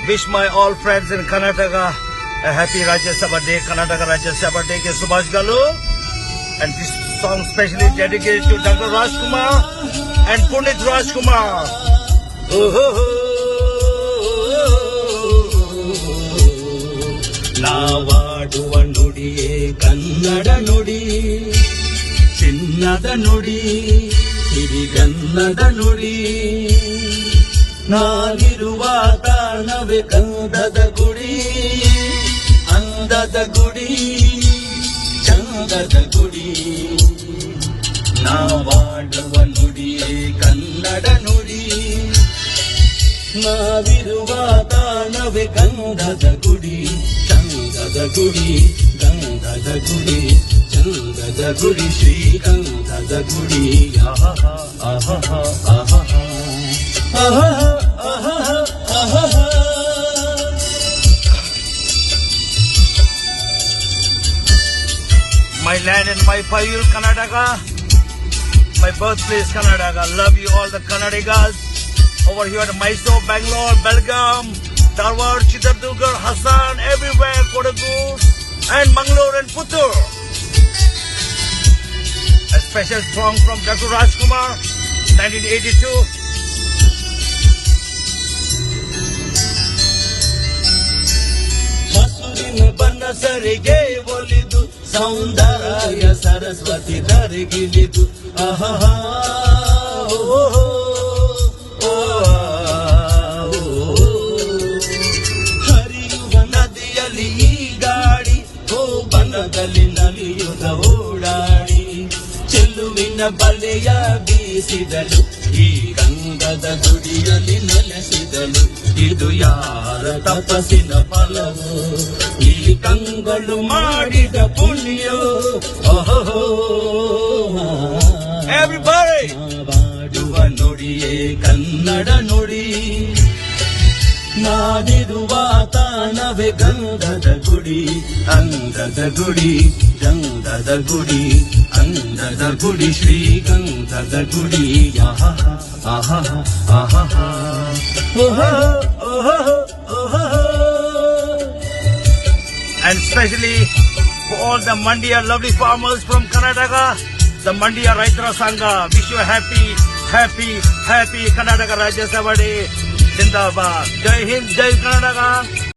wish my all friends in Karnataka a happy Rajya Sabha Day, Karnataka Rajya Sabha Day ke Subhash Galu. And this song specially dedicated to Dr. Rajkumar and Punit Rajkumar. ನಾವಾಡುವ ನುಡಿಯೇ Kannada ನುಡಿ, ಚಿನ್ನದ ನುಡಿ, ಸಿರಿಗನ್ನಡ ನುಡಿ. ನಾವಿರುವ ತಾಣವೇ ಕಂದದ ಗುಡಿ, ಅಂದದ ಗುಡಿ, ಚಂದದ ಗುಡಿ. ನಾವಾಡುವ ನುಡಿಯೇ ಕನ್ನಡ ನುಡಿ, ನಾವಿರುವ ತಾಣವೇ ಗಂಧದ ಗುಡಿ, ಚಂದದ ಗುಡಿ, ಗಂಧದ ಗುಡಿ, ಚಂದದ ಗುಡಿ, ಶ್ರೀಗಂಧದ ಗುಡಿ. ಆಹಾ ಆಹಾ ಆಹಾ ಆಹಾ ಆಹಾ ಆಹಾ. My land and my payul Karnataka, my birthplace Karnataka. Love you all the Karnatakas over here at Mysore, Bangalore, Belgaum, Dharwad, Chitradurga, Hassan, everywhere, Kodagu and Mangalore and Puttur. A special song from Dr. Rajkumar, 1982. ಹಸುರಿನ ಬನಸರಿಗೆ ಒಲಿದು ಸೌಂದರ್ಯ ಸರಸ್ವತಿ ಧರಿಗಿಳಿದು. ಆಹಾ ಹರಿಯುವ ನದಿಯಲ್ಲಿ ಈ ಗಾಡಿ, ಬನದಲ್ಲಿ ನಲಿಯುವ ಓಡಾಡಿ. ಚೆಲುವಿನ ಬಲೆಯ ಬೀಸಿದಳು, ಈ ಗಂಗದ ಗುಡಿಯಲ್ಲಿ ನೆಲೆಸಿದಳು. ಇದು ಯಾರ ತಪಸ್ಸಿನ ಫಲವು, ಈ ಕಂಗಳು ಮಾಡಿದ ಪುಣ್ಯೋ. Everybody! ನಾವಾಡುವ ನುಡಿಯೇ ಕನ್ನಡ ನುಡಿ, ನಾಡಿರುವ ತಾಣವೇ ಗಂಧದ ಗುಡಿ, ಅಂದದ ಗುಡಿ, ಗಂಧದ ಗುಡಿ, ಅಂದದ ಗುಡಿ, ಶ್ರೀಗಂಧದ ಗುಡಿ. ಆಹಾ ಆಹಾ ಆಹಾ ಆಹಾ ಆಹಾ ಆಹಾ. And especially for all the Mandiya lovely farmers from Karnataka, the Mandiya Raitara Sangha. Wish you a happy Karnataka Rajya Sabha Day. Zindabad. Jai Hind, Jai Karnataka.